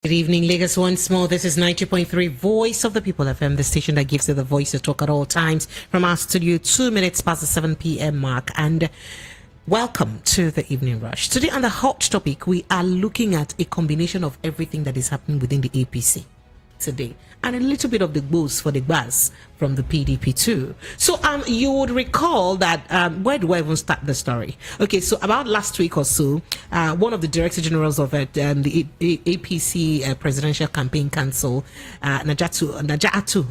Good evening, Lagos. Once more, this is 90.3 Voice of the People FM, the station that gives you the voice to talk at all times. From our studio, 2 minutes past the 7 p.m. mark. And welcome to the Evening Rush. Today on the hot topic, we are looking at a combination of everything that is happening within the APC today, and a little bit of the boost for the buzz from the PDP too. So you would recall that where do I even start the story? Okay, so about last week or so, one of the director generals of the APC Presidential Campaign Council, Najatu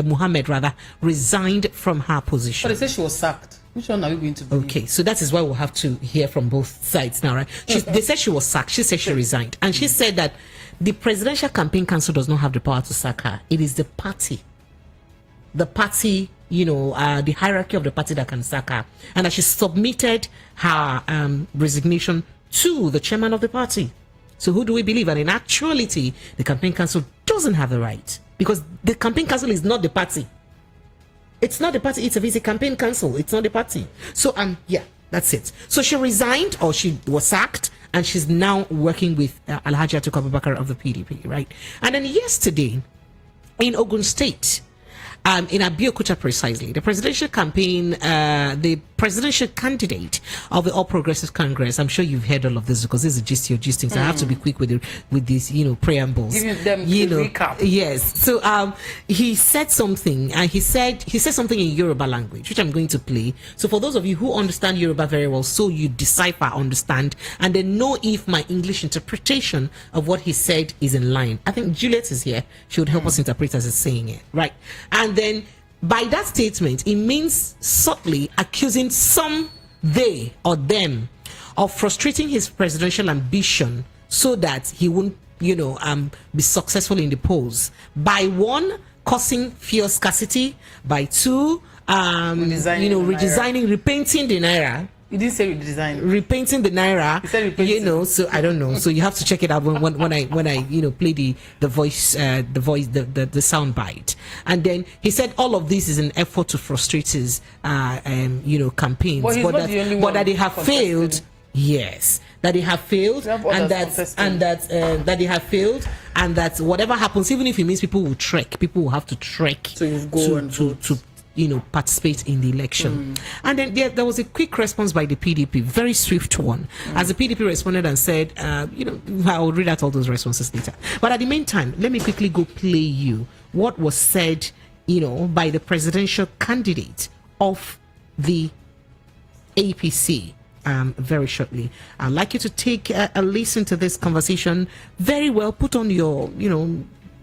Muhammad rather, resigned from her position. But they said she was sacked. Which one are we going to believe? Okay, so that is why we'll have to hear from both sides now, right? They said she was sacked. She said she resigned. And she said that the Presidential Campaign Council does not have the power to sack her. It is the party. The party, the hierarchy of the party that can sack her. And that she submitted her resignation to the chairman of the party. So who do we believe? And in actuality, the Campaign Council doesn't have the right. Because the Campaign Council is not the party. It's not the party, it's a campaign council. It's not the party. So, yeah, that's it. So she resigned, or she was sacked, and she's now working with Alhaji Atiku Abubakar of the PDP, right? And then yesterday, in Ogun State, in Abeokuta precisely, the presidential campaign, the presidential candidate of the All Progressive Congress, I'm sure you've heard all of this because this is just your gisting, so I have to be quick with these, preambles. Giving them recap. Yes. So he said something, and he said something in Yoruba language, which I'm going to play. So for those of you who understand Yoruba very well, so you decipher, understand, and then know if my English interpretation of what he said is in line. I think Juliet is here. She would help us interpret as he's saying it, right? And then by that statement, it means subtly accusing they or them of frustrating his presidential ambition so that he won't, be successful in the polls. By one, causing fuel scarcity. By two, redesigning, repainting the Naira. You didn't say redesign. Repainting the Naira. You said repainting. So I don't know. So you have to check it out when I play the voice, the sound bite. And then he said all of this is an effort to frustrate his campaigns, but that they have failed. Yes, that they have failed, and that they have failed, and that whatever happens, even if it means people will have to trek to participate in the election. And then there was a quick response by the PDP, very swift one, as the PDP responded and said, I'll read out all those responses later. But at the meantime, let me quickly go play you what was said, by the presidential candidate of the APC. Very shortly. I'd like you to take a listen to this conversation very well. Put on your,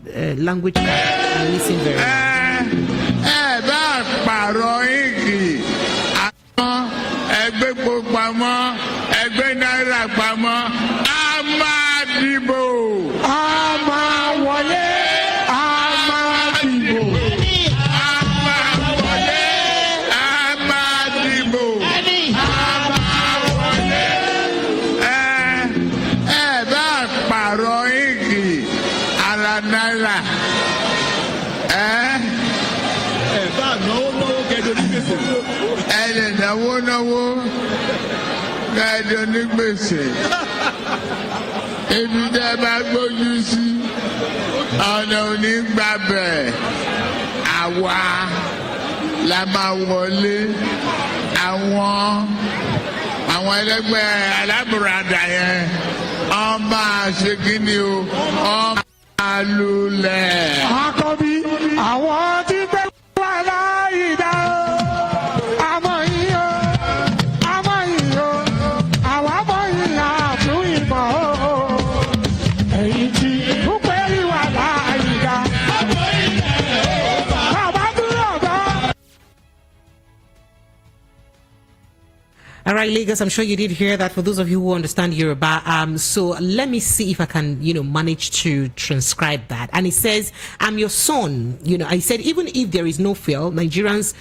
language and listen very well. Pààrọ̀ igi àwọn ẹgbẹ́ pamọ́ ẹgbẹ́ náírà pamọ́ a máa dìbò. A máa wọlé. A máa dìbò. A máa wọlé. A máa dìbò. A máa wọlé. Ẹ bá pààrọ̀ igi ara náírà. Ẹ lè náwó kẹ́ẹ̀dọ̀ ní gbèsè ibi tẹ́ bá gbójú sí ọ̀nà òní gbàbẹ̀ àwa la máa wọlé àwọn ẹlẹ́gbẹ́ alábùradà yẹn wọ́n máa ṣe kí ni o wọ́n máa lulẹ̀. Àkọ́bí àwọn tí gbé wà láyé dá o. All right, Lagos, I'm sure you did hear that. For those of you who understand Yoruba, so let me see if I can, manage to transcribe that. And it says, I'm your son. I said, even if there is no fail, Nigerians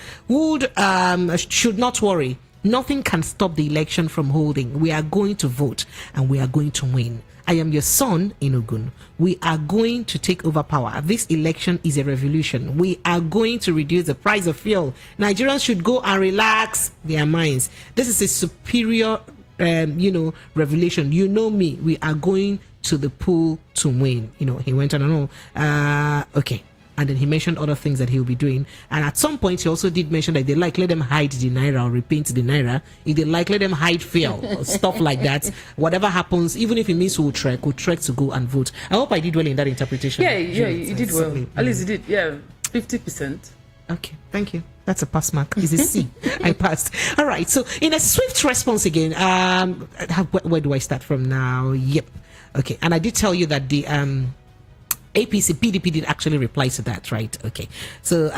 should not worry. Nothing can stop the election from holding. We are going to vote and we are going to win. I am your son in Ogun. We are going to take over power. This election is a revolution. We are going to reduce the price of fuel. Nigerians should go and relax their minds. This is a superior, revelation. You know me. We are going to the pool to win. He went on, okay. And then he mentioned other things that he'll be doing. And at some point, he also did mention that they let them hide the Naira or repaint the Naira. If they let them hide fuel, or stuff like that. Whatever happens, even if it means we'll trek to go and vote. I hope I did well in that interpretation. Yeah, you did well. At least you did, 50%. Okay, thank you. That's a pass mark. Is a C. I passed. All right. So in a swift response again, where do I start from now? Yep. Okay. And I did tell you that the PDP did actually reply to that, right? Okay. So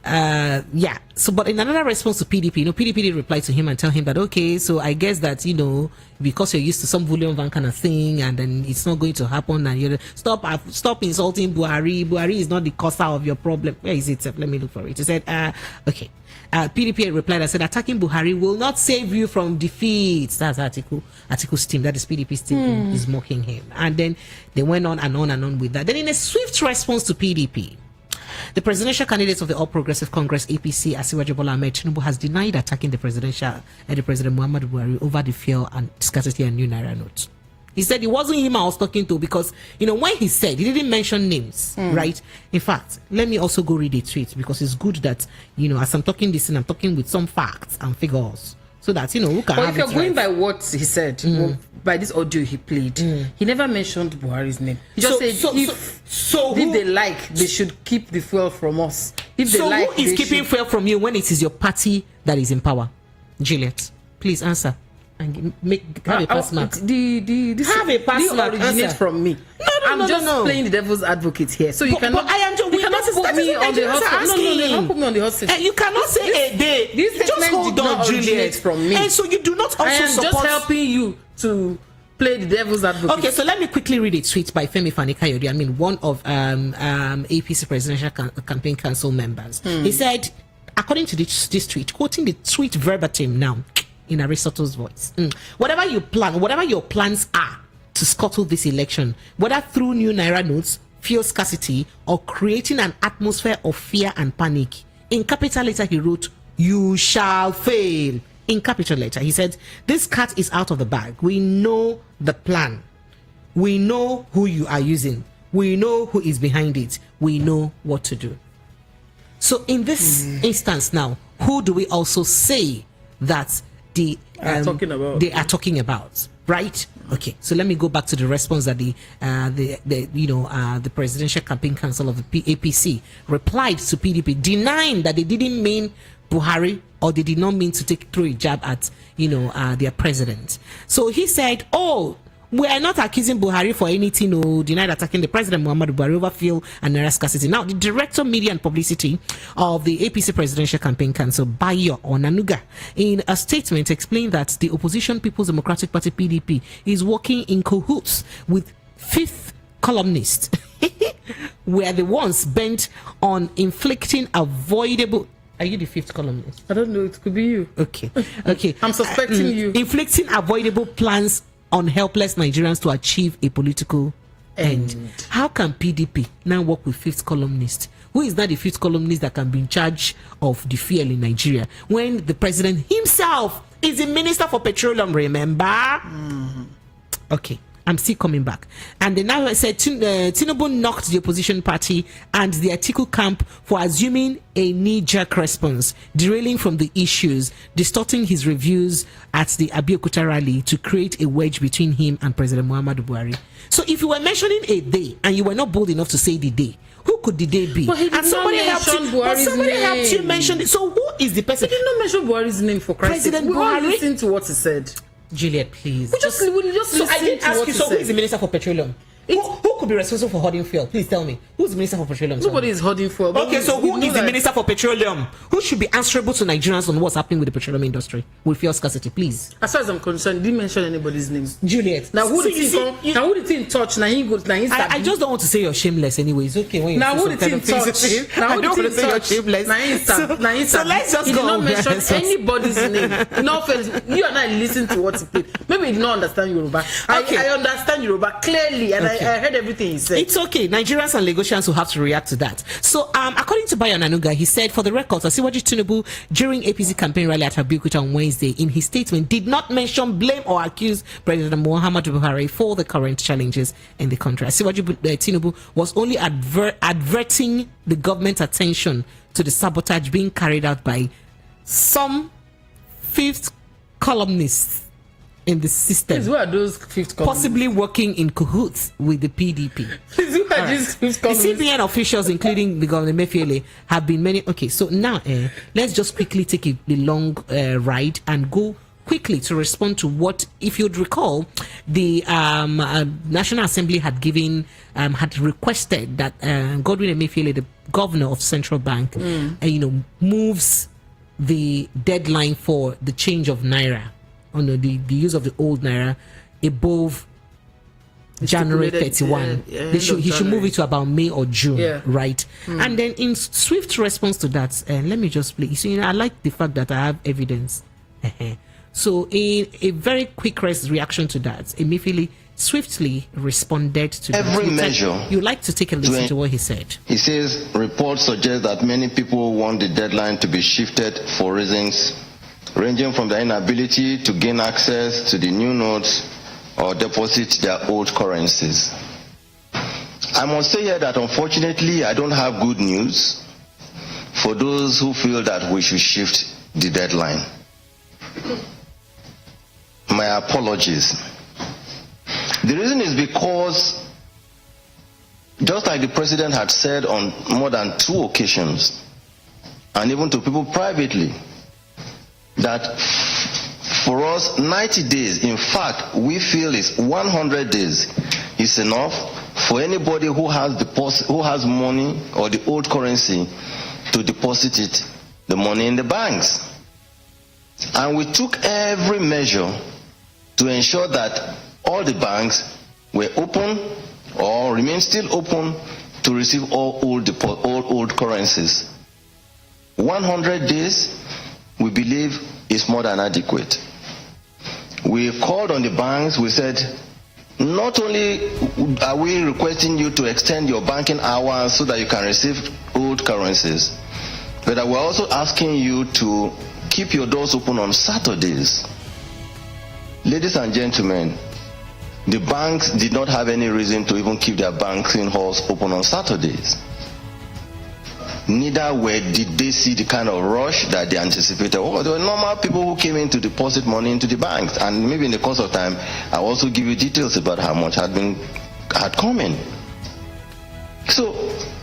So but in another response to PDP, PDP did reply to him and tell him that, okay, so I guess that, because you're used to some volume van kind of thing, and then it's not going to happen, and you stop insulting Buhari. Buhari is not the causer of your problem. Where is it? Let me look for it. He said, okay. PDP replied and said, attacking Buhari will not save you from defeat. That's Atiku's team. That is PDP's team is mocking him. And then they went on and on and on with that. Then in a swift response to PDP, the presidential candidate of the All Progressive Congress, APC, Asiwaju Bola Ahmed Tinubu, has denied attacking the President Muhammadu Buhari over the fuel and scarcity and new Naira notes. He said it wasn't him I was talking to because, when he said, he didn't mention names, right? In fact, let me also go read a tweet because it's good that, as I'm talking this and I'm talking with some facts and figures so that, who can but have if you're going by what he said, by this audio he played, he never mentioned Buhari's name. He just said if they like, they should keep the fuel from us. If they like, who is keeping fuel from you when it is your party that is in power? Juliet, please answer. And have a pass mark. Have a pass mark. Originate from me. I'm just playing the devil's advocate here. So you cannot. You cannot put me on the hot seat. No, you cannot put me on the hot seat. You cannot say a day. This statement did not originate from me. And so you do not also I am support. just helping you to play the devil's advocate. Okay, so let me quickly read a tweet by Femi Fani-Kayode. one of APC Presidential Campaign Council members. He said, according to this tweet, quoting the tweet verbatim now, in Aristotle's voice, whatever you plan, whatever your plans are to scuttle this election, whether through new Naira notes, fuel scarcity, or creating an atmosphere of fear and panic, in capital letter he wrote, you shall fail. In capital letter, he said, this cat is out of the bag. We know the plan. We know who you are using. We know who is behind it. We know what to do. So in this instance now, who do we also say that they are talking about, right? Okay, so let me go back to the response that the Presidential Campaign Council of the APC replied to PDP, denying that they didn't mean Buhari or they did not mean to throw a jab at their president. So he said, we are not accusing Buhari for anything or denied attacking the President Muhammadu Buhari over fuel and Naira scarcity. Now, the Director Media and Publicity of the APC Presidential Campaign Council, Bayo Onanuga, in a statement explained that the opposition People's Democratic Party PDP is working in cahoots with fifth columnists were the ones bent on inflicting avoidable. Are you the fifth columnist? I don't know. It could be you. Okay. I'm suspecting you. Inflicting avoidable plans on helpless Nigerians to achieve a political end. How can PDP now work with fifth columnist? Who is not the fifth columnist that can be in charge of the fuel in Nigeria when the president himself is the minister for petroleum, remember? Okay, I'm still coming back. And then now I said Tinubu knocked the opposition party and the Atiku camp for assuming a knee-jerk response, derailing from the issues, distorting his reviews at the Abeokuta rally to create a wedge between him and President Muhammadu Buhari. So if you were mentioning a day and you were not bold enough to say the day, who could the day be? And somebody helped you mention it. So who is the person? He did not mention Buhari's name for Christ's sake. President We all Buhari? listen to what he said. Juliet, please. We just listen I didn't to ask what you, he so who said. is the Minister for Petroleum? Who could be responsible for hoarding fuel? Please tell me. Who's the Minister for Petroleum? Nobody is holding fuel. Okay, so who is the Minister for Petroleum? Who should be answerable to Nigerians on what's happening with the petroleum industry with fuel scarcity, please? As far as I'm concerned, didn't mention anybody's name. Juliet. Now who the thing touch? Now he goes. Now he start. I just don't want to say you're shameless anyway. It's okay when you now say who the thing touch? Now I don't want to say you're shameless. Now he start. Now he So start. let's just he go. did not mention anybody's name. No offense. You and I listen to what he played. Maybe he did not understand Yoruba. Okay. I understand Yoruba clearly, and I heard everything everything he said. It's okay. Nigerians and Lagosians will have to react to that. So, according to Bayo Nanuga, he said, for the record, Asiwaju Tinubu, during APC campaign rally at Abeokuta on Wednesday, in his statement, did not mention, blame or accuse President Muhammadu Buhari for the current challenges in the country. Asiwaju Tinubu was only adverting the government's attention to the sabotage being carried out by some fifth columnists in the system. Who are those fifth columnists? Possibly working in cahoots with the PDP. Who are these fifth columnists? The CBN officials, including the Governor Emefiele, have been many. Okay, so now let's just quickly take the long ride and go quickly to respond to what, if you'd recall, the National Assembly had given, had requested that Godwin Emefiele, the governor of Central Bank, moves the deadline for the change of Naira, the use of the old Naira, above January 31. He should move it to about May or June, right? And then in swift response to that, let me just play. So, I like the fact that I have evidence. So in a very quick reaction to that, Emefiele swiftly responded to every measure. You like to take a listen to what he said. He says reports suggest that many people want the deadline to be shifted for reasons ranging from their inability to gain access to the new notes or deposit their old currencies. I must say here that unfortunately I don't have good news for those who feel that we should shift the deadline. My apologies. The reason is because, just like the president had said on more than 2 occasions, and even to people privately, that for us 90 days, in fact, we feel is 100 days is enough for anybody who has money or the old currency to deposit it, the money in the banks. And we took every measure to ensure that all the banks were open or remain still open to receive all old currencies. 100 days, we believe, is more than adequate. We called on the banks. We said, not only are we requesting you to extend your banking hours so that you can receive old currencies, but we're also asking you to keep your doors open on Saturdays. Ladies and gentlemen, the banks did not have any reason to even keep their banking halls open on Saturdays. Neither did they see the kind of rush that they anticipated. Oh, there were normal people who came in to deposit money into the banks, and maybe in the course of time, I'll also give you details about how much had come in. So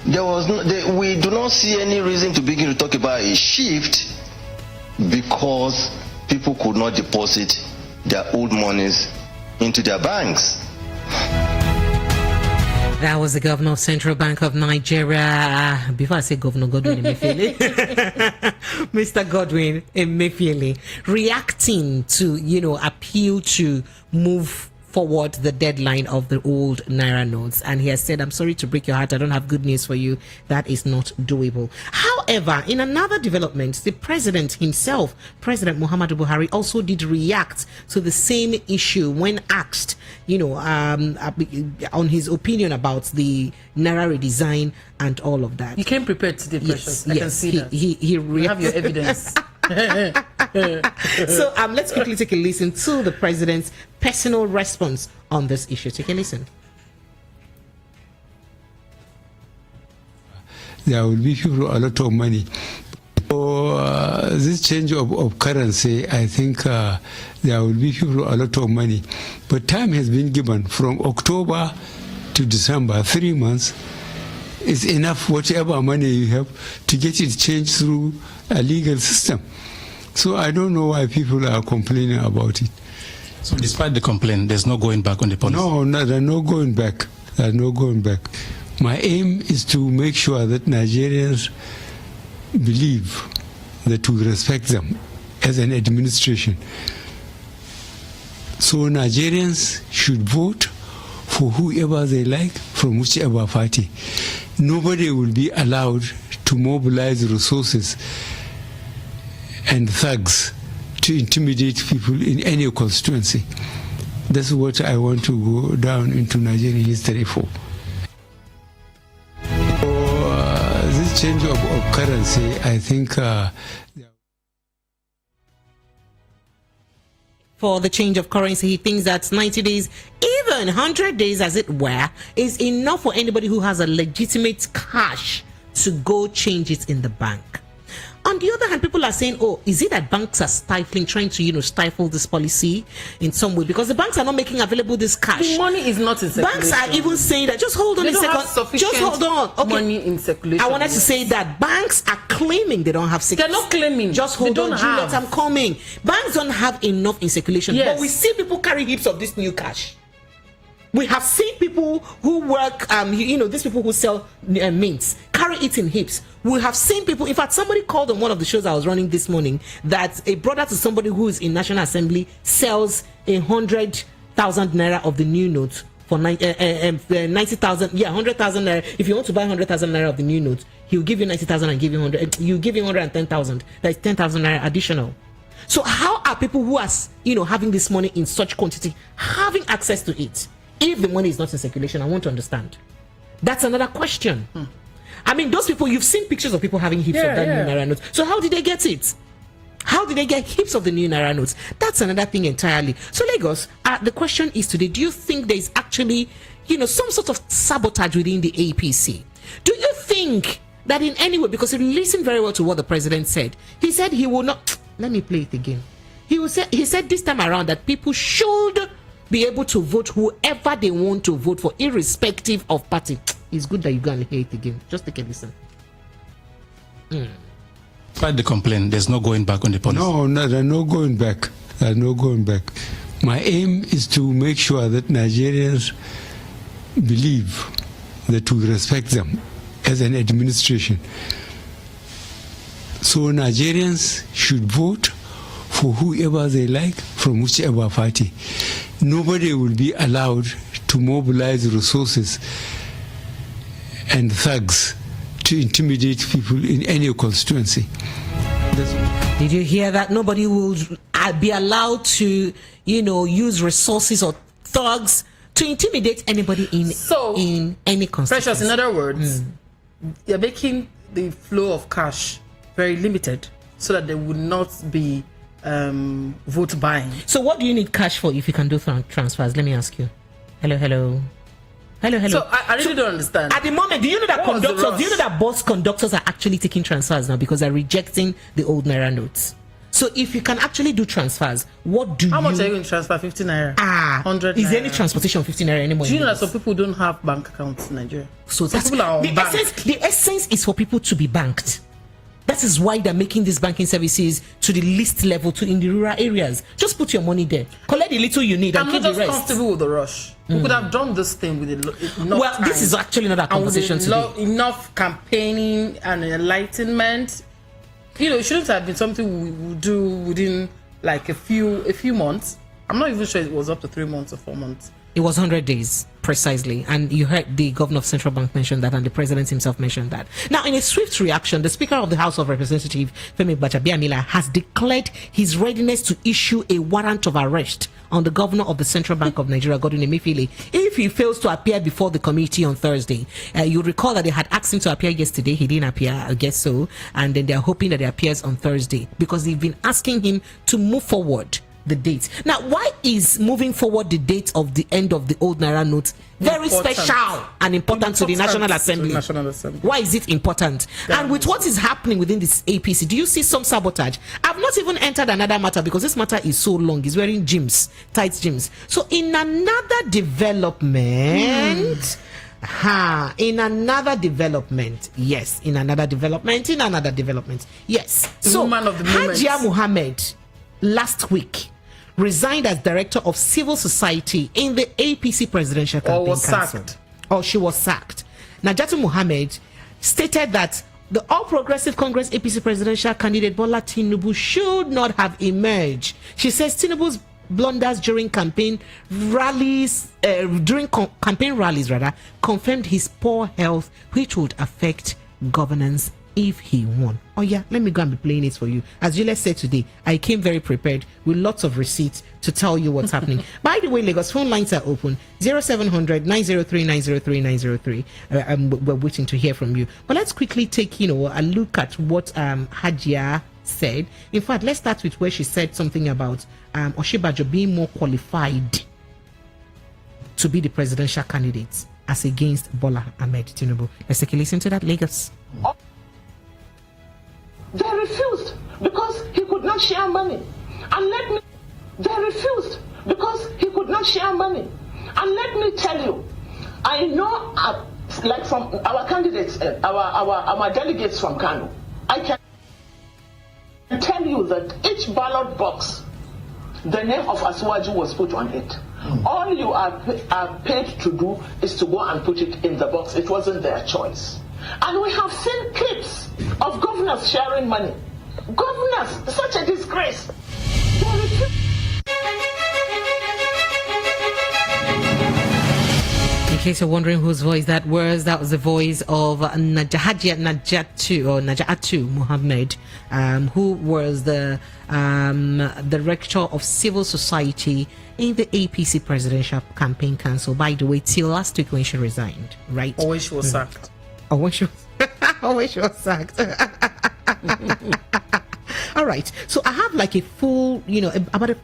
we do not see any reason to begin to talk about a shift because people could not deposit their old monies into their banks. That was the governor of Central Bank of Nigeria. Before I say Governor Godwin Emefiele, Mr. Godwin Emefiele, reacting to, appeal to move forward the deadline of the old Naira notes. And he has said, I'm sorry to break your heart, I don't have good news for you. That is not doable. However, in another development, the president himself, President Muhammadu Buhari, also did react to the same issue when asked, on his opinion about the Naira redesign and all of that. You came prepared today, Precious. I can see that. He You have your evidence. So let's quickly take a listen to the president's personal response on this issue. Take a listen. There will be people a lot of money. So this change of currency, I think there will be people a lot of money. But time has been given from October to December, 3 months. Is enough, whatever money you have, to get it changed through a legal system. So I don't know why people are complaining about it. So despite the complaint, there's no going back on the policy? No, there's no going back. There's no going back. My aim is to make sure that Nigerians believe that we respect them as an administration. So Nigerians should vote for whoever they like from whichever party. Nobody will be allowed to mobilize resources and thugs to intimidate people in any constituency. That's what I want to go down into Nigerian history for. change of currency, I think for the change of currency, he thinks that 90 days, even 100 days as it were, is enough for anybody who has a legitimate cash to go change it in the bank. On the other hand, people are saying, oh, is it that banks are stifling, trying to, stifle this policy in some way? Because the banks are not making available this cash. The money is not in circulation. Banks are even saying that, just hold on a second. Just hold on. Okay. Money in circulation. I wanted to say that banks are claiming they don't have They're not claiming. Just hold on, Juliet, I'm coming. Banks don't have enough in circulation. Yes. But we see people carry heaps of this new cash. We have seen people who work, these people who sell mints, carry it in heaps. We have seen people, in fact, somebody called on one of the shows I was running this morning that a brother to somebody who is in National Assembly sells 100,000 naira of the new note for 90,000. Yeah, 100,000 naira. If you want to buy 100,000 naira of the new note, he'll give you 90,000 and give you 100. You give him 110,000. That's 10,000 naira additional. So how are people who are, having this money in such quantity having access to it? If the money is not in circulation, I want to understand. That's another question. I mean, those people, you've seen pictures of people having heaps of that new Naira notes. So how did they get it? How did they get heaps of the new Naira notes? That's another thing entirely. So Lagos, the question is today, do you think there's actually, some sort of sabotage within the APC? Do you think that in any way, because you listen very well to what the president said, he said he will not, let me play it again. He said this time around that people should be able to vote whoever they want to vote for, irrespective of party. It's good that you go and hear it again. Just take a listen. Despite the complaint, there's no going back on the policy. No, there's no going back. There's no going back. My aim is to make sure that Nigerians believe that we respect them as an administration. So Nigerians should vote for whoever they like from whichever party. Nobody will be allowed to mobilize resources and thugs to intimidate people in any constituency. Did you hear that? Nobody will be allowed to, use resources or thugs to intimidate anybody in any constituency. Precious, in other words, you're making the flow of cash very limited so that there would not be vote buying. So what do you need cash for if you can do transfers? Let me ask you. Hello. So I really don't understand. At the moment, do you know that bus conductors are actually taking transfers now because they're rejecting the old Naira notes? So if you can actually do transfers, how much are you going to transfer? 50 Naira? 100 Is Naira? Do you know that some people don't have bank accounts in Nigeria? So some people are on bank. The essence is for people to be banked. That is why they're making these banking services to the least level, in the rural areas. Just put your money there, collect the little you need, and keep the rest. I'm not just comfortable with the rush. We could have done this thing with enough time. This is actually not a conversation today. Enough campaigning and enlightenment. It shouldn't have been something we would do within like a few months. I'm not even sure it was up to 3 months or 4 months. It was 100 days, precisely. And you heard the governor of Central Bank mention that, and the president himself mentioned that. Now, in a swift reaction, the Speaker of the House of Representatives, Femi Gbajabiamila, has declared his readiness to issue a warrant of arrest on the governor of the Central Bank of Nigeria, Godwin Emefiele, if he fails to appear before the committee on Thursday. You recall that they had asked him to appear yesterday. He didn't appear, I guess so. And then they're hoping that he appears on Thursday because they've been asking him to move forward the date. Now, why is moving forward the date of the end of the old Naira note very special and important to the National Assembly? Why is it important? And with what is happening within this APC, do you see some sabotage? I've not even entered another matter because this matter is so long. He's wearing tight gyms. So in another development, in another development, yes. So Woman of the moment. Hajia Muhammad last week resigned as director of civil society in the APC presidential campaign council. She was sacked. Najatu Muhammad stated that the All Progressive Congress APC presidential candidate Bola Tinubu should not have emerged. She says Tinubu's blunders during campaign rallies, confirmed his poor health, which would affect governance if he won. Oh yeah, let me go and be playing it for you. As Juliet said today, I came very prepared with lots of receipts to tell you what's happening. By the way, Lagos phone lines are open 0700 903 903 903. We're waiting to hear from you. But let's quickly take a look at what Hajia said. In fact, let's start with where she said something about Oshibajo being more qualified to be the presidential candidate as against Bola Ahmed Tinubu. Let's take a listen to that, Lagos. They refused because he could not share money. And they refused because he could not share money. And let me tell you, I know, like from our candidates, our delegates from Kano, I can tell you that each ballot box, the name of Asuwaju was put on it. All you are paid to do is to go and put it in the box. It wasn't their choice. And we have seen clips of governors sharing money. Governors, such a disgrace. In case you're wondering whose voice that was the voice of Najatu Muhammad, who was the director of civil society in the APC Presidential Campaign Council. By the way, till last week when she resigned, right? Or when she was sacked. Or when she was sacked. All right. So I have like a full, about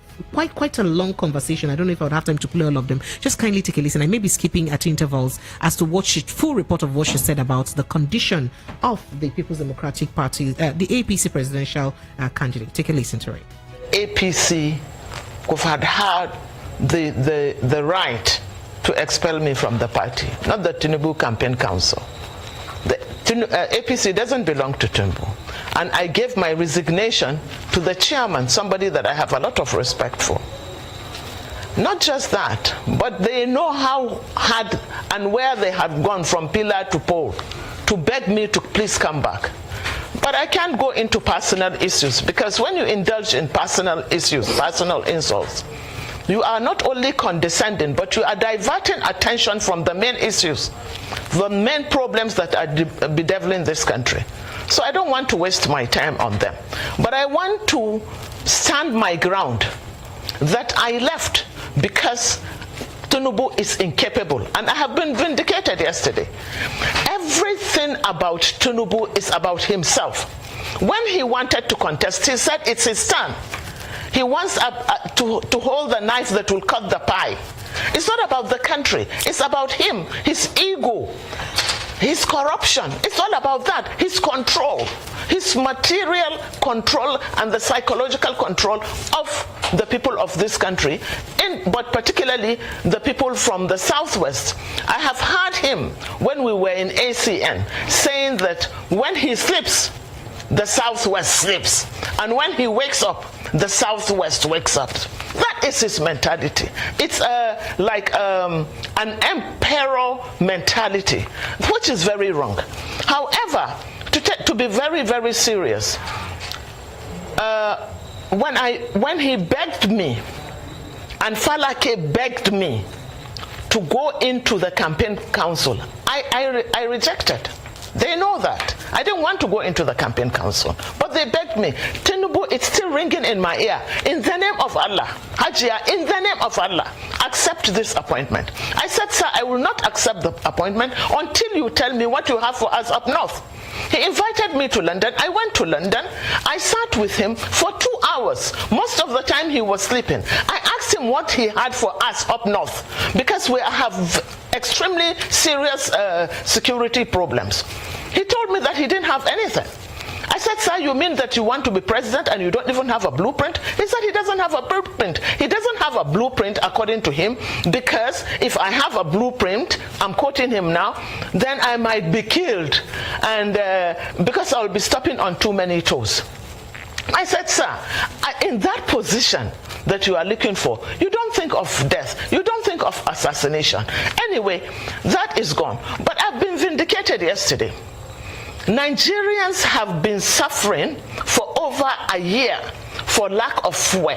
quite a long conversation. I don't know if I would have time to play all of them. Just kindly take a listen. I may be skipping at intervals as to full report of what she said about the condition of the People's Democratic Party, the APC presidential candidate. Take a listen to it. APC had the right to expel me from the party, not the Tinubu Campaign Council. The APC doesn't belong to Tinubu. And I gave my resignation to the chairman, somebody that I have a lot of respect for. Not just that, but they know how hard and where they have gone from pillar to pole to beg me to please come back. But I can't go into personal issues, because when you indulge in personal issues, personal insults, you are not only condescending, but you are diverting attention from the main issues, the main problems that are bedeviling this country. So I don't want to waste my time on them. But I want to stand my ground that I left because Tinubu is incapable. And I have been vindicated yesterday. Everything about Tinubu is about himself. When he wanted to contest, he said it's his turn. He wants to hold the knife that will cut the pie. It's not about the country. It's about him, his ego, his corruption. It's all about that. His control, his material control and the psychological control of the people of this country, but particularly the people from the Southwest. I have heard him when we were in ACN saying that when he sleeps, the Southwest sleeps. And when he wakes up, the Southwest wakes up. That is his mentality. It's like an emperor mentality, which is very wrong. However, to be very, very serious, when he begged me, and Falake begged me to go into the campaign council, I rejected. They know that. I didn't want to go into the campaign council, but they begged me. Tinubu, it's still ringing in my ear. In the name of Allah, Hajia, in the name of Allah, accept this appointment. I said, sir, I will not accept the appointment until you tell me what you have for us up north. He invited me to London. I went to London. I sat with him for 2 hours. Most of the time he was sleeping. I asked him what he had for us up north, because we have extremely serious security problems. He told me that he didn't have anything. I said, sir, you mean that you want to be president and you don't even have a blueprint? He said he doesn't have a blueprint. He doesn't have a blueprint according to him, because if I have a blueprint, I'm quoting him now, then I might be killed, and because I'll be stepping on too many toes. I said, sir, in that position that you are looking for, you don't think of death. You don't think of assassination. Anyway, that is gone. But I've been vindicated yesterday. Nigerians have been suffering for over a year for for lack of fuel.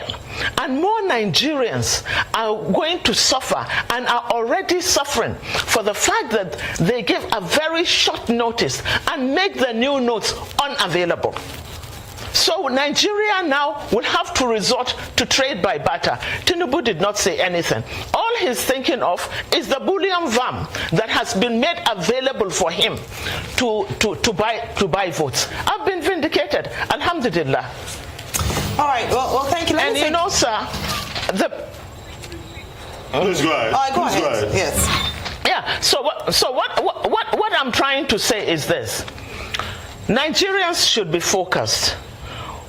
And more Nigerians are going to suffer and are already suffering for the fact that they give a very short notice and make the new notes unavailable. So Nigeria now will have to resort to trade by barter. Tinubu did not say anything. All he's thinking of is the bullion vam that has been made available for him to buy votes. I've been vindicated. Alhamdulillah. All right. Well thank you. And you know, sir, Please go ahead. All right, go Please ahead. Yes. Yeah. So what I'm trying to say is this: Nigerians should be focused.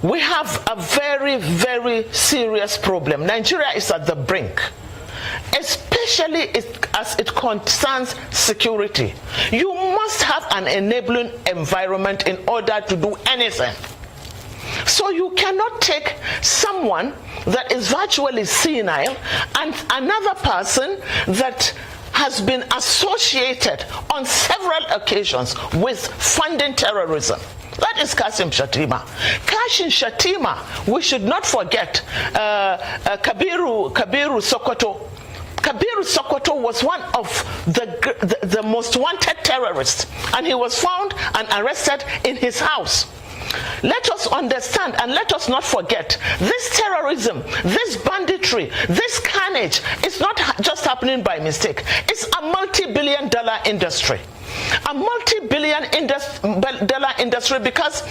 We have a very, very serious problem. Nigeria is at the brink, especially as it concerns security. You must have an enabling environment in order to do anything. So you cannot take someone that is virtually senile and another person that has been associated on several occasions with funding terrorism. That is Kasim Shatima. Kasim Shatima, we should not forget Kabiru Sokoto. Kabiru Sokoto was one of the most wanted terrorists, and he was found and arrested in his house. Let us understand and let us not forget, this terrorism, this banditry, this carnage is not just happening by mistake. It's a multi-billion-dollar industry. A multi-billion dollar industry because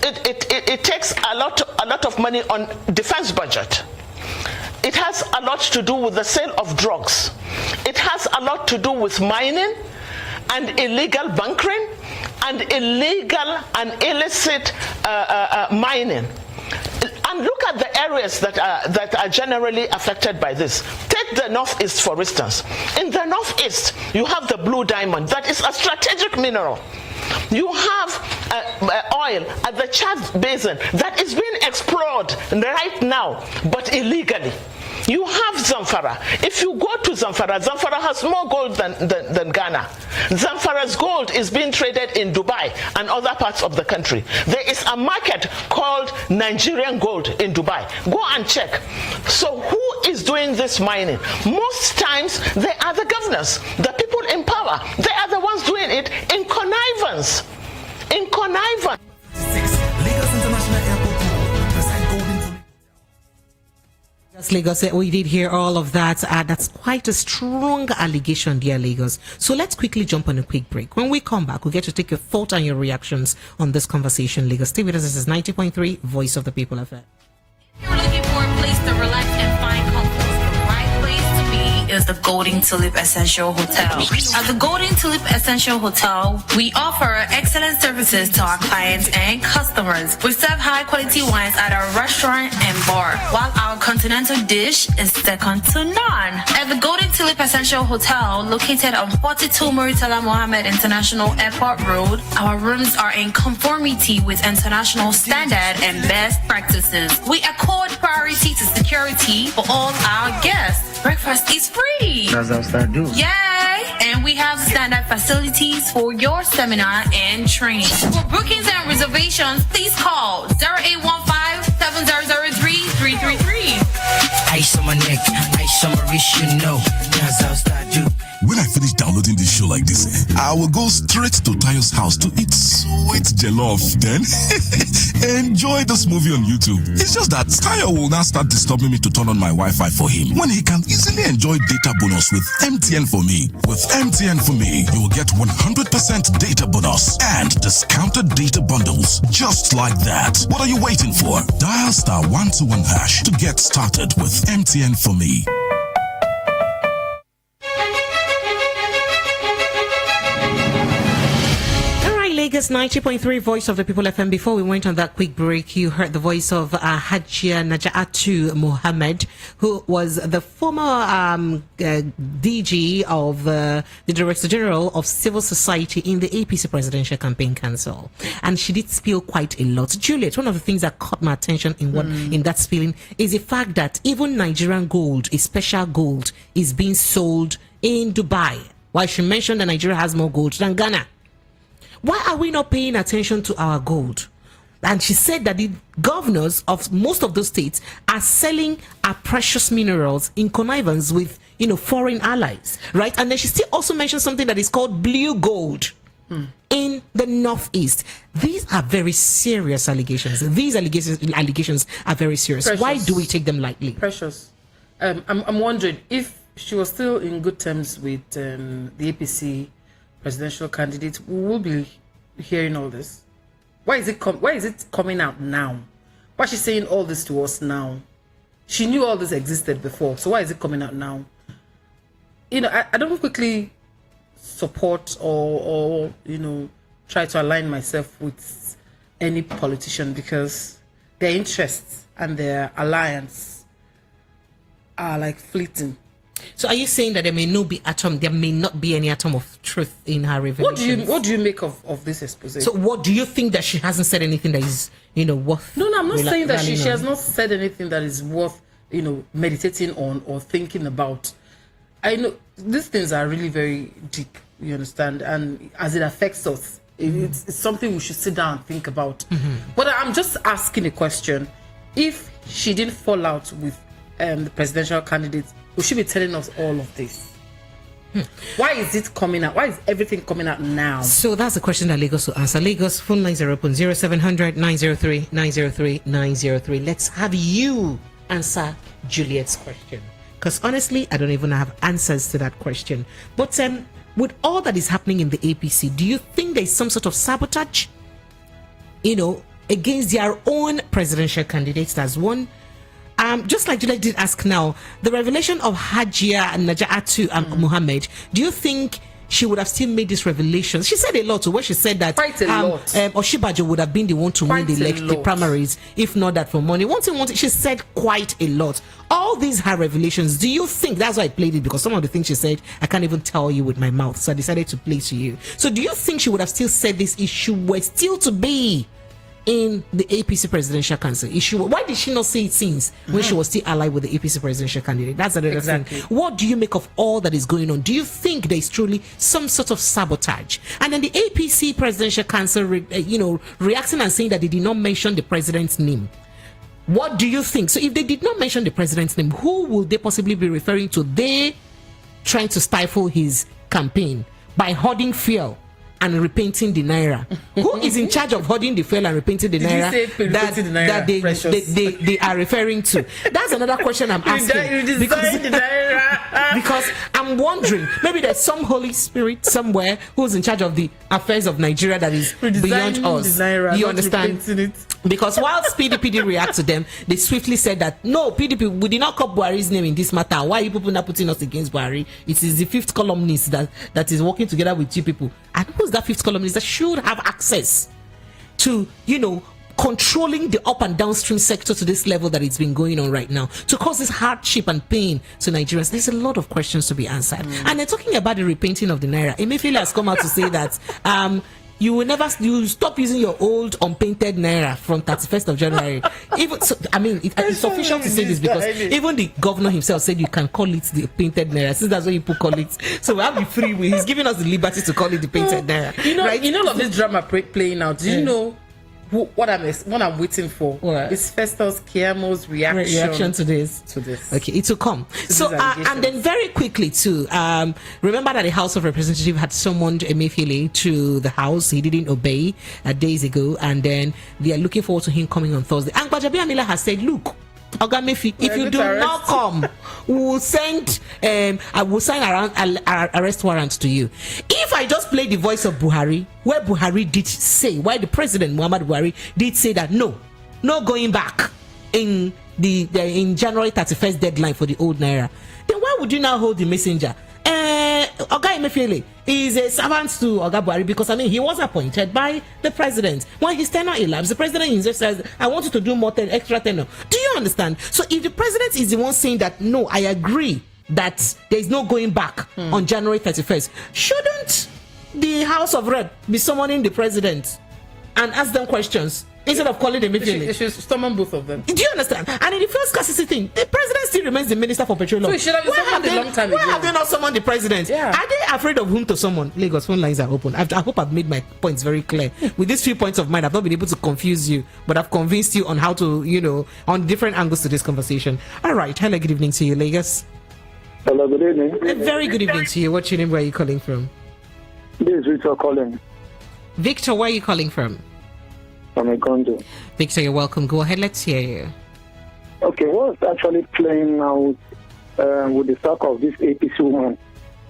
it takes a lot of money on defense budget. It has a lot to do with the sale of drugs. It has a lot to do with mining and illegal bunkering and illegal and illicit mining. And look at the areas that are generally affected by this. Take the Northeast, for instance. In the Northeast, you have the blue diamond. That is a strategic mineral. You have oil at the Chad Basin that is being explored right now, but illegally. You have Zamfara. If you go to Zamfara, Zamfara has more gold than Ghana. Zamfara's gold is being traded in Dubai and other parts of the country. There is a market called Nigerian gold in Dubai. Go and check. So who is doing this mining? Most times they are the governors, the people in power. They are the ones doing it in connivance. In connivance. Lagos, we did hear all of that. That's quite a strong allegation, dear Lagos. So let's quickly jump on a quick break. When we come back, we'll get to take your thought and your reactions on this conversation. Lagos, stay with us. This is 90.3 Voice of the People FM. If you're looking for a place to relax and find comfort, the right place to be is the Golden Tulip Essential Hotel. At the Golden Tulip Essential Hotel, we offer excellent services to our clients and customers. We serve high quality wines at our restaurant and bar, while our continental dish is second to none. At the Golden Tulip Essential Hotel, located on 42 Muritala Mohammed International Airport Road, our rooms are in conformity with international standard and best practices. We accord priority to security for all our guests. Breakfast is free. That's how I do. Yay! And we have standard facilities for your seminar and training. For bookings and reservations, please call 0815-7003-333. Ice on my neck, ice on my wrist, you know. That's how I do. When I finish downloading this show like this, I will go straight to Tayo's house to eat sweet jollof. Then enjoy this movie on YouTube. It's just that Tayo will now start disturbing me to turn on my Wi-Fi for him when he can easily enjoy data bonus with MTN for me. With MTN for me, you will get 100% data bonus and discounted data bundles just like that. What are you waiting for? Dial *121# to get started with MTN for me. Lagos 90.3 Voice of the People FM. Before we went on that quick break, you heard the voice of Hajia Najatu Mohammed, who was the former DG of the Director General of Civil Society in the APC Presidential Campaign Council. And she did spill quite a lot. Juliet, one of the things that caught my attention in that spilling is the fact that even Nigerian gold, a special gold, is being sold in Dubai. While she mentioned that Nigeria has more gold than Ghana. Why are we not paying attention to our gold? And she said that the governors of most of those states are selling our precious minerals in connivance with, foreign allies, right? And then she still also mentioned something that is called blue gold in the Northeast. These are very serious allegations. These allegations are very serious. Precious. Why do we take them lightly? Precious. I'm wondering if she was still in good terms with the APC presidential candidate, we will be hearing all this. Why is it coming out now? Why is she saying all this to us now? She knew all this existed before, so why is it coming out now? I don't quickly support or try to align myself with any politician because their interests and their alliance are like fleeting. So are you saying that there may not be any atom of truth in her revelations? What do you make of this expose? So what do you think, that she hasn't said anything that is, worth? No, I'm not saying that she has not said anything that is worth, meditating on or thinking about. I know these things are really very deep, you understand, and as it affects us, it's something we should sit down and think about. But I'm just asking a question. If she didn't fall out with the presidential candidate, we should be telling us all of this. Why is it coming out? Why is everything coming out now? So that's the question that Lagos will answer. Lagos, phone lines are open 0700 903 903 903. Let's have you answer Juliet's question, because honestly, I don't even have answers to that question. But with all that is happening in the APC, do you think there's some sort of sabotage, against their own presidential candidates? That's one. Just like Juliet did ask now, the revelation of Hajia and Naja'atu and Muhammad, do you think she would have still made this revelation? She said a lot, where she said that Oshibajo would have been the one to win the primaries, if not that for money. One thing, she said quite a lot. All these her revelations, do you think, that's why I played it, because some of the things she said, I can't even tell you with my mouth, so I decided to play to you. So do you think she would have still said this issue were still to be in the APC presidential council issue? Why did she not say it since when she was still allied with the APC presidential candidate? That's another thing. What do you make of all that is going on? Do you think there is truly some sort of sabotage? And then the APC presidential council, reacting and saying that they did not mention the president's name. What do you think? So if they did not mention the president's name, who will they possibly be referring to? They trying to stifle his campaign by hoarding fuel and repainting the Naira. Who is in charge of hoarding the fuel and repainting the Naira that they are referring to? That's another question I'm asking. Because I'm wondering, maybe there's some Holy Spirit somewhere who's in charge of the affairs of Nigeria that is beyond us. You understand? Because whilst PDP did react to them, they swiftly said that, no, PDP, we did not call Buhari's name in this matter. Why are you people not putting us against Buhari? It is the fifth columnist that is working together with you people. And who's that fifth columnist that should have access to, controlling the up and downstream sector to this level that it's been going on right now, to cause this hardship and pain to Nigerians? There's a lot of questions to be answered. And they're talking about the repainting of the Naira. Emefiele has come out to say that you stop using your old unpainted Naira from 31st of January. It's official to say this, because even the governor himself said you can call it the painted Naira, since that's what people call it. So we have the free will. He's giving us the liberty to call it the painted Naira. In all of this drama playing out, do you know what I'm waiting for? Is Festus Keyam's reaction to this. Okay, it will come. So and then very quickly too, remember that the House of Representatives had summoned Emefiele to the House. He didn't obey days ago, and then they are looking forward to him coming on Thursday. And Gbajabiamila has said, look, Oga Mefi, if you do not come, we will send I will sign an arrest warrant to you. If I just play the voice of Buhari, where Buhari did say, why the president Muhammad Buhari did say that no going back in the January 31st deadline for the old Naira, then why would you now hold the messenger? Oga Emefiele is a servant to Oga Buhari, because he was appointed by the president. When his tenure elapsed, the president himself says, I want you to do more extra tenure. Do you understand? So if the president is the one saying that, no, I agree that there is no going back on January 31st, shouldn't the House of Rep be summoning the president and ask them questions? instead of calling them Emefiele. They should summon both of them. Do you understand? And in the first scarcity thing, the president still remains the minister for petroleum. So he should have summoned a long time ago. Why have they not summoned the president? Yeah. Are they afraid of whom to summon? Lagos phone lines are open. I hope I've made my points very clear. With these 3 points of mine, I've not been able to confuse you, but I've convinced you on how to, on different angles to this conversation. All right. Hello, good evening to you, Lagos. Hello, good evening. A very good evening to you. What's your name? Where are you calling from? This is Victor calling. Victor, where are you calling from? From Ikondo. Victor, you're welcome. Go ahead. Let's hear you. Okay, what's actually playing now with the sack of this APC woman?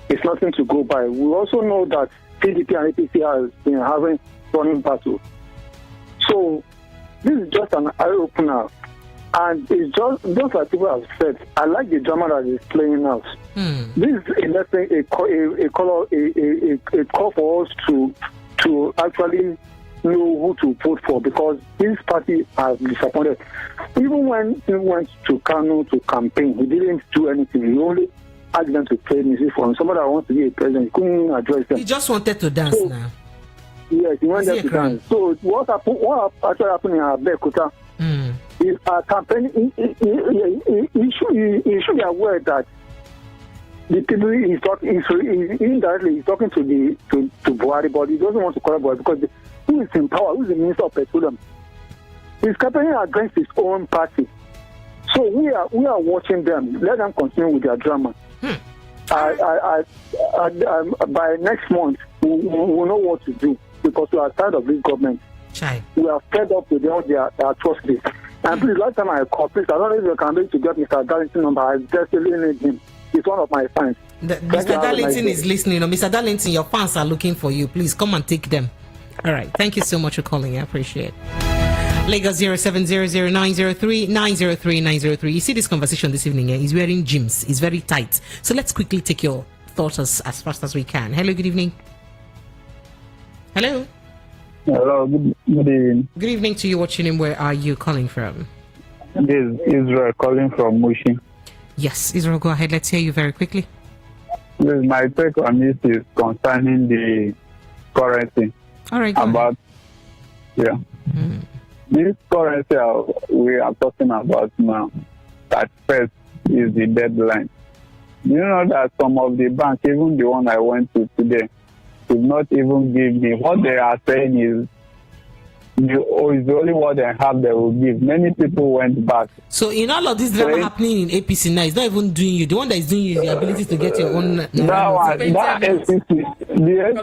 It's nothing to go by. We also know that PDP and APC has been having running battle. So this is just an eye opener. And it's just like people have said, I like the drama that is playing out. This is a call for us to actually know who to vote for, because this party has disappointed. Even when he went to Kano to campaign, he didn't do anything. He only asked them to play music for him. Somebody that wants to be a president, he couldn't address them. He just wanted to dance now. Yes, he wanted to dance. So what actually happened in Abeokuta is a campaign. He should be aware that the people indirectly he's talking to Buhari, but he doesn't want to call Buhari because who is in power? Who is the Minister of Petroleum? He's campaigning against his own party. So we are watching them. Let them continue with their drama. By next month, we will know what to do, because we are tired of this government. We are fed up with all their atrocities. And please, last time I called, please, I don't know if you can be to get Mr. Darlington number. I desperately need him. He's one of my fans. Mr. Darlington is listening. Mr. Darlington, your fans are looking for you. Please come and take them. All right. Thank you so much for calling. I appreciate it. Lagos 0700-903-903-903. You see this conversation this evening, he's wearing jeans. It's very tight. So let's quickly take your thoughts as fast as we can. Hello, good evening. Hello. Hello, good evening. Good evening to you. What's your name? Where are you calling from? This is Israel calling from Mushi. Yes, Israel, go ahead. Let's hear you very quickly. This, my take on this is concerning the currency. All right, This currency we are talking about now, that first is the deadline. You know that some of the banks, even the one I went to today, did not even give me. What they are saying is the only what they have they will give. Many people went back. So in all of this drama happening in APC now, it's not even doing you. The one that is doing you is the ability to get your own. The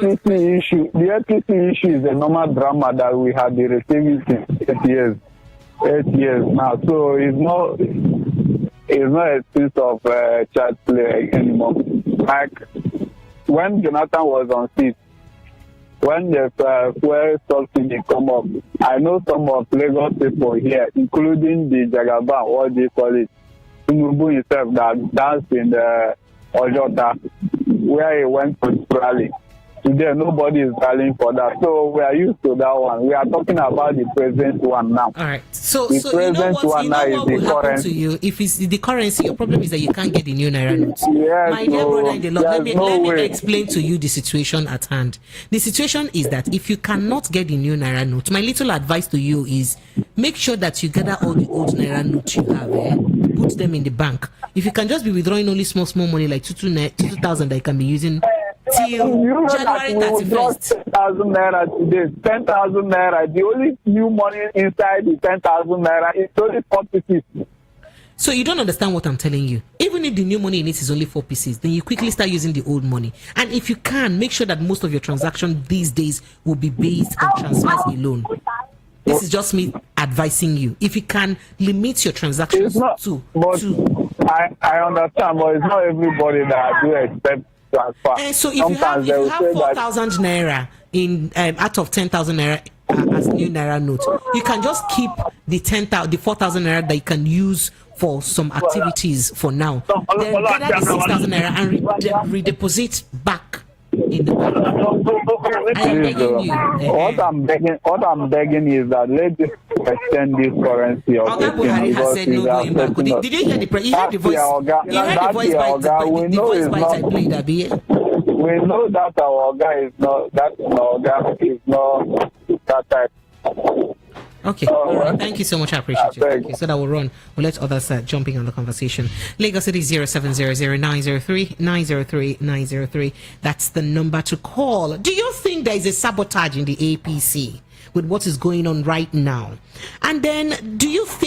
APC issue is a normal drama that we have been receiving since 8 years now. So it's not a sense of child play anymore. Like when Jonathan was on seat, when the fuel subsidy come up, I know some of Lagos people here, including the Jagaban, what do you call it, Tinubu himself, that danced in the Ojota, where he went to rally. Today, nobody is rallying for that. So we are used to that one. We are talking about the present one now. All right. So you know what will happen to you if it's the currency? Your problem is that you can't get the new Naira notes. Yes, my dear brother in the Lord, let me explain to you the situation at hand. The situation is that if you cannot get the new Naira note, my little advice to you is make sure that you gather all the old Naira notes you have, put them in the bank. If you can just be withdrawing only small money like 2,000 that you can be using till January 31st. 10,000 naira today, 10,000 naira. The only new money inside the 10,000 naira is only 4 pieces. So you don't understand what I'm telling you. Even if the new money in it is only 4 pieces, then you quickly start using the old money. And if you can, make sure that most of your transactions these days will be based on transfers alone. This is just me advising you. If you can limit your transactions to I understand, but it's not everybody that do expect transfer. So if you have 4,000 naira in out of 10,000 naira as new naira note, you can just keep the 4,000 naira that you can use for some activities for now. Then gather the 6,000 naira and redeposit back in the bank. What I'm begging is that let's extend this currency. Buhari has said no going back. Did you hear the voice? You heard the voice. You heard the voice bite I played, Abi. We know that our guy is not that. Our guy is not that type. Okay. All right. Thank you so much. I appreciate you. Thank you. So that will run. We'll let others jumping on the conversation. Lagos City 0700903903903. That's the number to call. Do you think there is a sabotage in the APC with what is going on right now? And then,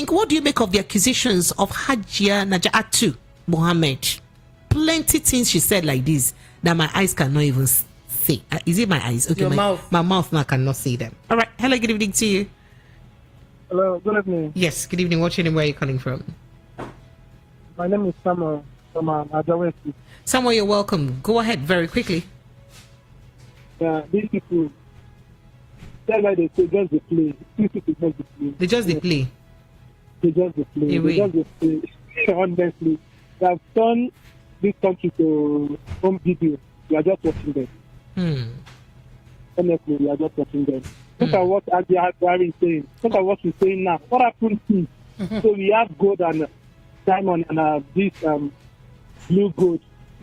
what do you make of the accusations of Hajia Najatu Mohammed? Plenty things she said like this that my eyes cannot even see. Is it my eyes? Okay, my mouth now cannot see them. All right. Hello, good evening to you. Hello, good evening. Yes, good evening. What's your name? Where are you calling from? My name is Samuel from Ajawe. Samuel, you're welcome. Go ahead very quickly. Yeah, these people, that's why they say just the play. These people just the play. They just the play. They just the play. They just the play. Honestly, they have turned this country to home video. We are just watching them. Honestly, we are just watching them. Look at what Adjari is saying. Look at what she's saying now. What happened to So we have gold and diamond and this blue gold.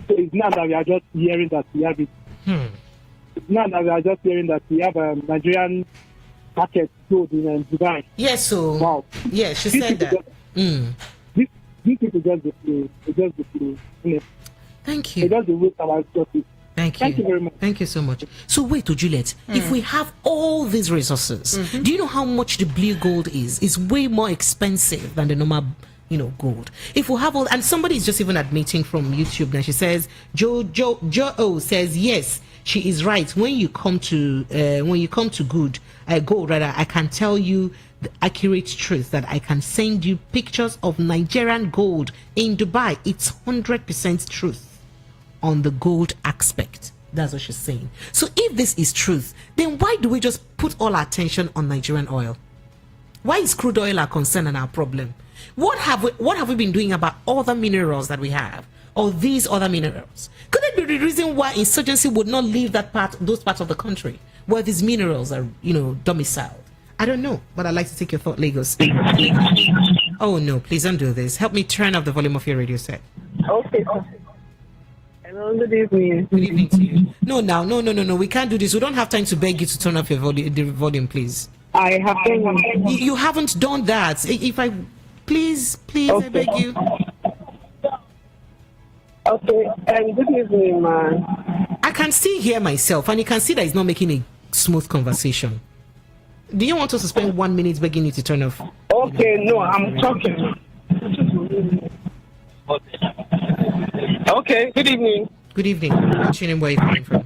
So it's not that we are just hearing that we have it. It's not that we are just hearing that we have a Nigerian market gold in Dubai. Yes, so wow. Yeah, she said that. These people just the play. They just the play. Thank you. They just the waste our justice. Thank you very much. Thank you so much. So wait, Juliet, if we have all these resources, do you know how much the blue gold is? It's way more expensive than the normal, gold. If we have all, and somebody is just even admitting from YouTube that she says, Joe says, yes, she is right. When you come to gold, rather, I can tell you the accurate truth that I can send you pictures of Nigerian gold in Dubai. It's 100% truth on the gold aspect. That's what she's saying. So if this is truth, then why do we just put all our attention on Nigerian oil? Why is crude oil our concern and our problem? What have we been doing about other minerals that we have, or these other minerals? Could it be the reason why insurgency would not leave those parts of the country where these minerals are, domiciled? I don't know, but I'd like to take your thought, Lagos. Oh no, please don't do this. Help me turn up the volume of your radio set. Okay. Hello, good evening. Good evening to you. No, we can't do this. We don't have time to beg you to turn up your volume, please. I have done. You haven't done that. If I, please, okay. I beg you. Okay, good evening, man. I can still hear myself, and you can see that it's not making a smooth conversation. Do you want us to spend 1 minute begging you to turn off? Okay, no, I'm talking. Okay, good evening. Good evening. What's your name? Where are you calling from?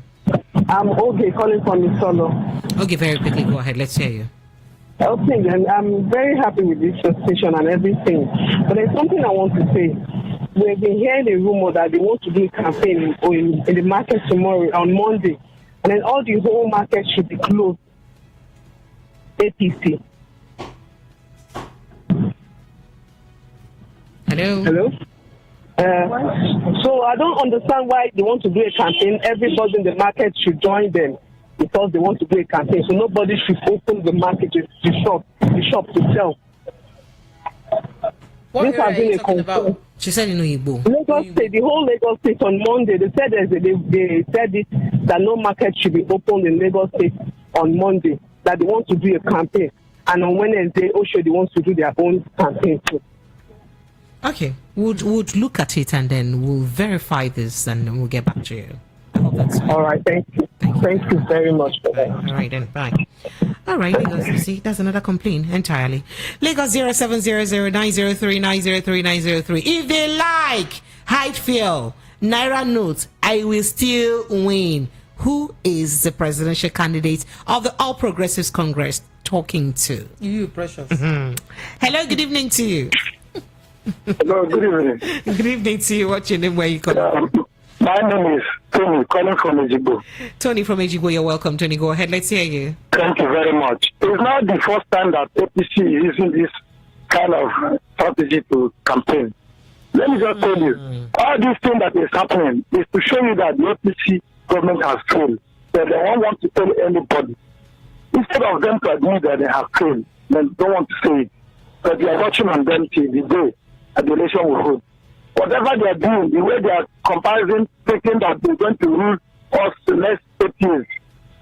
I'm Oge, calling from Isolo. Okay, very quickly, go ahead. Let's hear you. Okay, and I'm very happy with this station and everything. But there's something I want to say. We've been hearing a rumor that they want to do a campaign in the market tomorrow, on Monday. And then all the whole market should be closed. APC. Hello? So I don't understand why they want to do a campaign. Everybody in the market should join them because they want to do a campaign. So nobody should open the market, the shop to sell. What this has been a concern. About? She said in Igbo. Lagos State, the whole Lagos State on Monday, they said that no market should be opened in Lagos State on Monday, that they want to do a campaign. And on Wednesday, Oshodi wants to do their own campaign too. Okay, we'll look at it and then we'll verify this and then we'll get back to you. I hope that's fine. All right, thank you. Thank you very much for that. All right then, bye. All right, Lagos, you see, that's another complaint entirely. Lagos 0700903903. If they like Highfield, Naira notes, I will still win. Who is the presidential candidate of the All Progressives Congress talking to? You, precious. Hello, good evening to you. Hello, good evening. Good evening to you. What's your name? Where are you calling? My name is Tony, calling from Ejigbo. Tony from Ejigbo, you're welcome. Tony, go ahead. Let's hear you. Thank you very much. It's not the first time that APC is using this kind of strategy to campaign. Let me just tell you, all this thing that is happening is to show you that the APC government has failed. That they don't want to tell anybody. Instead of them to admit that they have failed, they don't want to say it. But they are watching on them till the day that the election will hold. Whatever they are doing, the way they are comparing, thinking that they're going to rule us the next 8 years,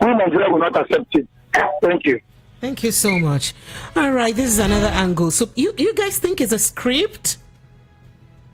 we Nigeria will not accept it. Thank you. Thank you so much. All right, this is another angle. So you guys think it's a script?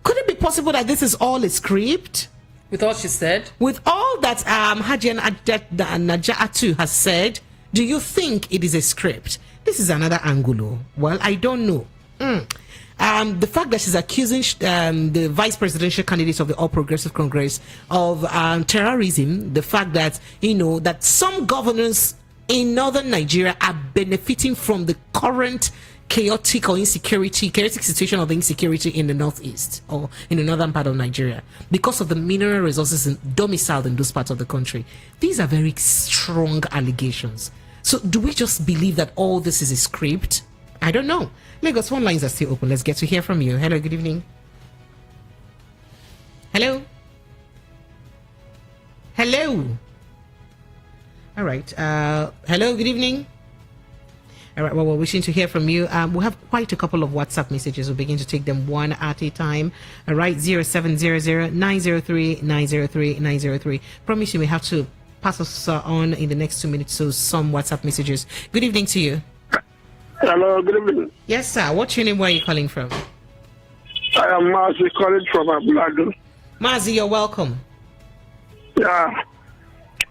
Could it be possible that this is all a script? With all she said? With all that Hajian Najatu has said, do you think it is a script? This is another angle. Well, I don't know. The fact that she's accusing the vice presidential candidate of the All Progressive Congress of terrorism, the fact that, that some governors in northern Nigeria are benefiting from the current chaotic situation of insecurity in the northeast or in the northern part of Nigeria because of the mineral resources domiciled in those parts of the country. These are very strong allegations. So do we just believe that all this is a script? I don't know. Lagos phone lines are still open. Let's get to hear from you. Hello, good evening. Hello. Hello. All right. Hello, good evening. All right, well, we're wishing to hear from you. We have quite a couple of WhatsApp messages. We'll begin to take them one at a time. All right, 0700-903-903-903. Promise you we have to pass us on in the next 2 minutes, so some WhatsApp messages. Good evening to you. Hello, good evening. Yes, sir. What's your name? Where are you calling from? I am Mazi calling from Abulado. Mazi, you're welcome. Yeah.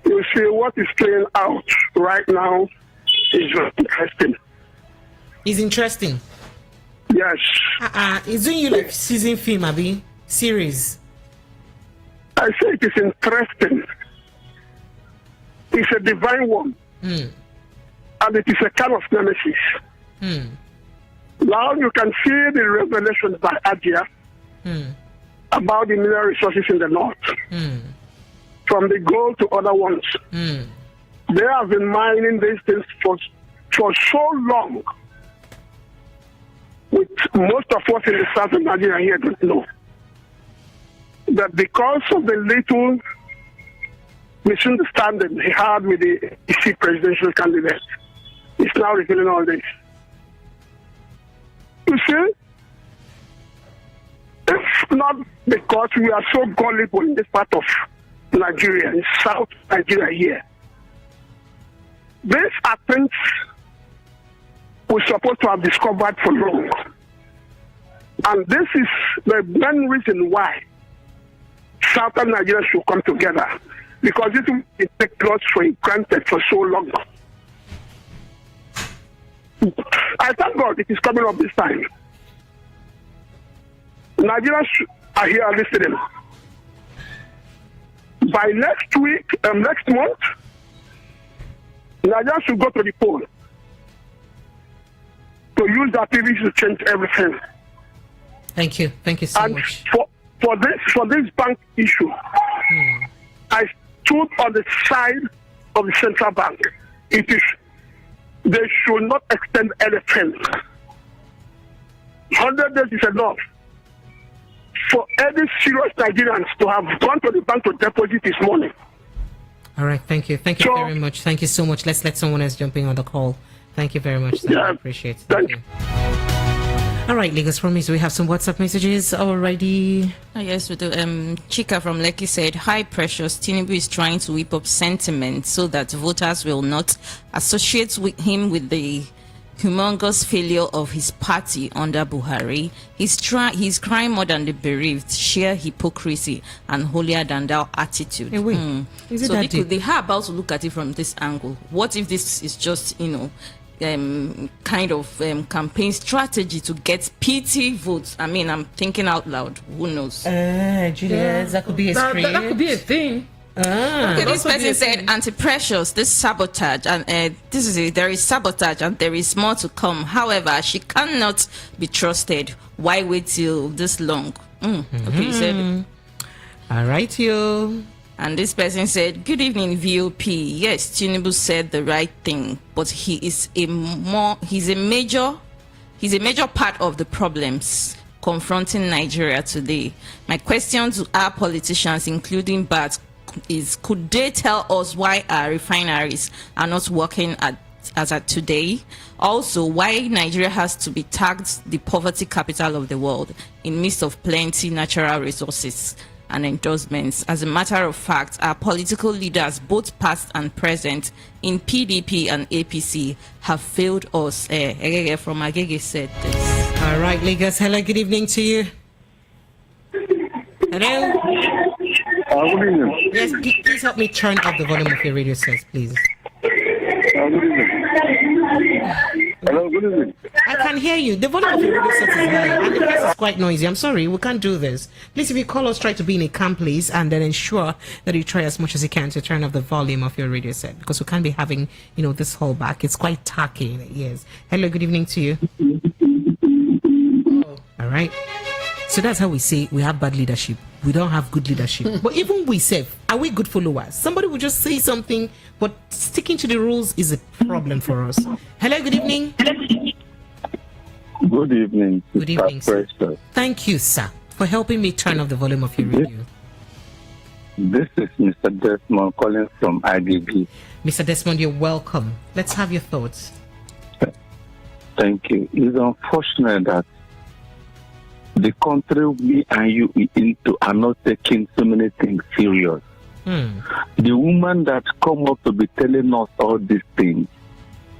You see, what is playing out right now is very interesting. It's interesting? Yes. It's doing you like season film, Abi? Series? I say it is interesting. It's a divine one. And it is a kind of nemesis. Now you can see the revelation by Adia about the mineral resources in the north. From the gold to other ones. They have been mining these things for so long, which most of us in the south of Nigeria here don't know. That because of the little misunderstanding he had with the EC presidential candidate, he's now revealing all this. You see, if not because we are so gullible in this part of Nigeria, in South Nigeria here, these are things we're supposed to have discovered for long. And this is the main reason why Southern Nigeria should come together, because this will take us for granted for so long. I thank God it is coming up this time. Nigerians are here listening. By next week, next month, Nigerians should go to the poll to use that TV to change everything. Thank you. Thank you so much. For this bank issue, I stood on the side of the central bank. They should not extend anything. 100 days is enough for any serious Nigerians to have gone to the bank to deposit his money. All right, thank you. Thank you very much. Thank you so much. Let's let someone else jump in on the call. Thank you very much. I appreciate it. Thank you. All right, Lagos Promise, we have some WhatsApp messages already. Yes, we do. Chika from Lekki said, "Hi, Precious. Tinubu is trying to whip up sentiment so that voters will not associate with him with the humongous failure of his party under Buhari. He's crying more than the bereaved, sheer hypocrisy and holier than thou attitude." Hey, wait. Is it that deep? They are about to look at it from this angle. What if this is just, kind of campaign strategy to get PT votes? I mean, I'm thinking out loud. Who knows? Juliet, that could be a script. That could be a thing. Okay, this person said, "Anti-Precious, this sabotage and there is sabotage and there is more to come. However, she cannot be trusted. Why wait till this long?" Okay, you said. All right, you. And this person said, "Good evening, VOP. Yes, Tinubu said the right thing, but he's a major part of the problems confronting Nigeria today. My question to our politicians, including BAT, is could they tell us why our refineries are not working as at today? Also, why Nigeria has to be tagged the poverty capital of the world in midst of plenty natural resources? and endorsements. As a matter of fact, our political leaders, both past and present, in PDP and APC, have failed us. From Agege said this. All right, Lagos. Hello, good evening to you. Hello? Good evening. Yes, please help me turn up the volume of your radio set, please. Good evening. Hello, good evening. I can hear you. The volume of your radio set is high, and the place is quite noisy. I'm sorry, we can't do this. Please, if you call us, try to be in a calm place, and then ensure that you try as much as you can to turn up the volume of your radio set, because we can't be having, this whole back. It's quite tacky in the ears. Hello, good evening to you. All right. So that's how we say we have bad leadership. We don't have good leadership. But even we say, are we good followers? Somebody will just say something, but sticking to the rules is a problem for us. Hello, good evening. Good evening. Good evening, sir. Thank you, sir, for helping me turn off the volume of your radio. This is Mr. Desmond calling from IDB. Mr. Desmond, you're welcome. Let's have your thoughts. Thank you. It's unfortunate that the country we and you into are not taking so many things serious. The woman that come up to be telling us all these things,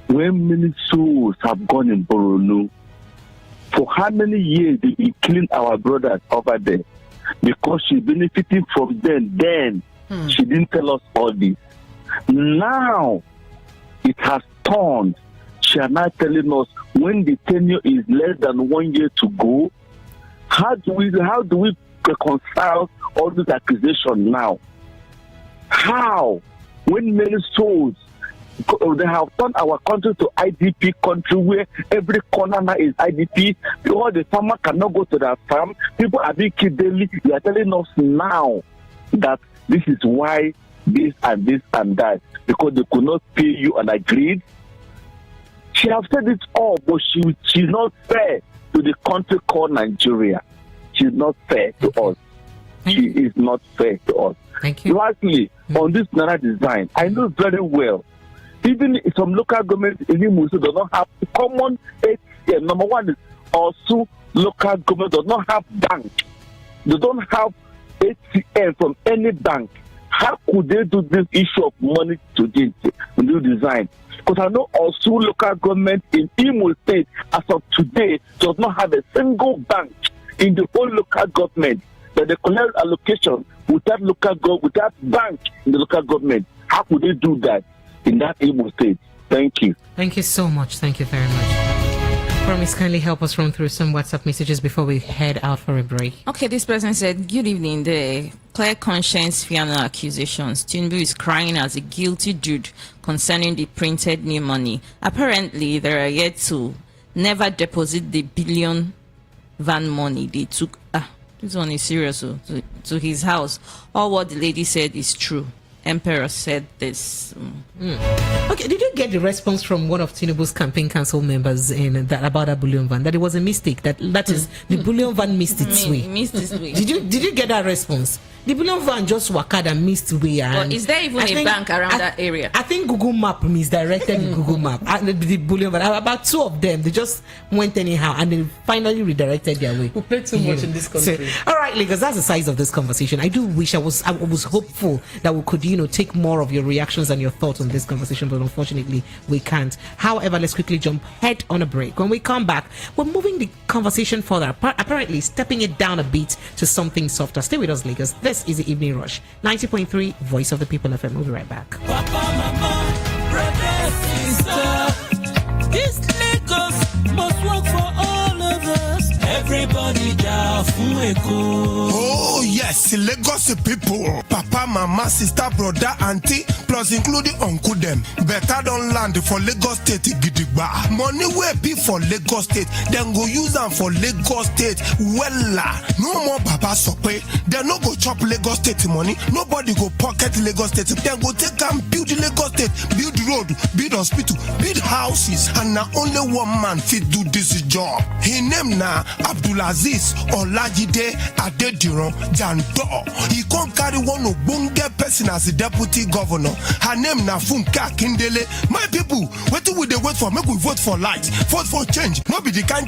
when many souls have gone in Boronu, for how many years they been killing our brothers over there? Because she benefiting from them then. She didn't tell us all this. Now it has turned. She are now telling us when the tenure is less than 1 year to go. How do we reconcile all these accusations now? How? When many souls, they have turned our country to IDP country where every corner now is IDP. All the farmer cannot go to their farm. People are being killed daily. They are telling us now that this is why this and this and that, because they could not pay you and agreed. She has said it all, but she's not fair to the country called Nigeria. She's not fair to us. She is not fair to us. Thank you. Lastly, on this Naira design, I know very well, even some local governments in Imo do not have common ATM. Number one is also local government does not have bank. They don't have ATM from any bank. How could they do this issue of money to this new design? Because I know also local government in Imo State, as of today, does not have a single bank in the whole local government that they collect allocation without without bank in the local government. How could they do that in that Imo State? Thank you. Thank you so much. Thank you very much. Promise, kindly help us run through some WhatsApp messages before we head out for a break. Okay, this person said, good evening. The clear conscience final accusations. Tinubu is crying as a guilty dude concerning the printed new money. Apparently, they are yet to never deposit the billion van money they took. This one is serious. To his house. All what the lady said is true. Emperor said this. Okay, did you get the response from one of Tinubu's campaign council members about that bullion van? That it was a mistake. That is the bullion van missed its way. Missed its way. Did you get that response? The bullion van just wakad and missed way. But is there even a bank around that area? I think Google Map misdirected Google Map. The bullion van, about two of them, they just went anyhow and they finally redirected their way. We play too much in this country. So, all right, Lagos, that's the size of this conversation. I do wish I was hopeful that we could, take more of your reactions and your thoughts on this conversation, but unfortunately we can't. However, let's quickly jump head on a break. When we come back, we're moving the conversation further, apparently stepping it down a bit to something softer. Stay with us, Lagos. This is the Evening Rush, 90.3 Voice of the People FM. We'll be right back. Papa, mama, brother, sister, this Lagos must work for all of us. Everybody down Oh yes, Lagos people, papa, mama, sister, brother, auntie, plus including uncle them. Better don't land for Lagos State gidigba. Money will be for Lagos State, then go use them for Lagos State. Wella, no more papa sope. They no go chop Lagos State money. Nobody go pocket Lagos State. Then go take and build Lagos State, build road, build hospital, build houses, and now only one man fit do this job. His name na Abdulaziz Olajide Adediran Jando. He can't carry one obonge person as the deputy governor. Her name na Funke Akindele. My people, what do we wait for? Make we vote for light, vote for change. Not be the kind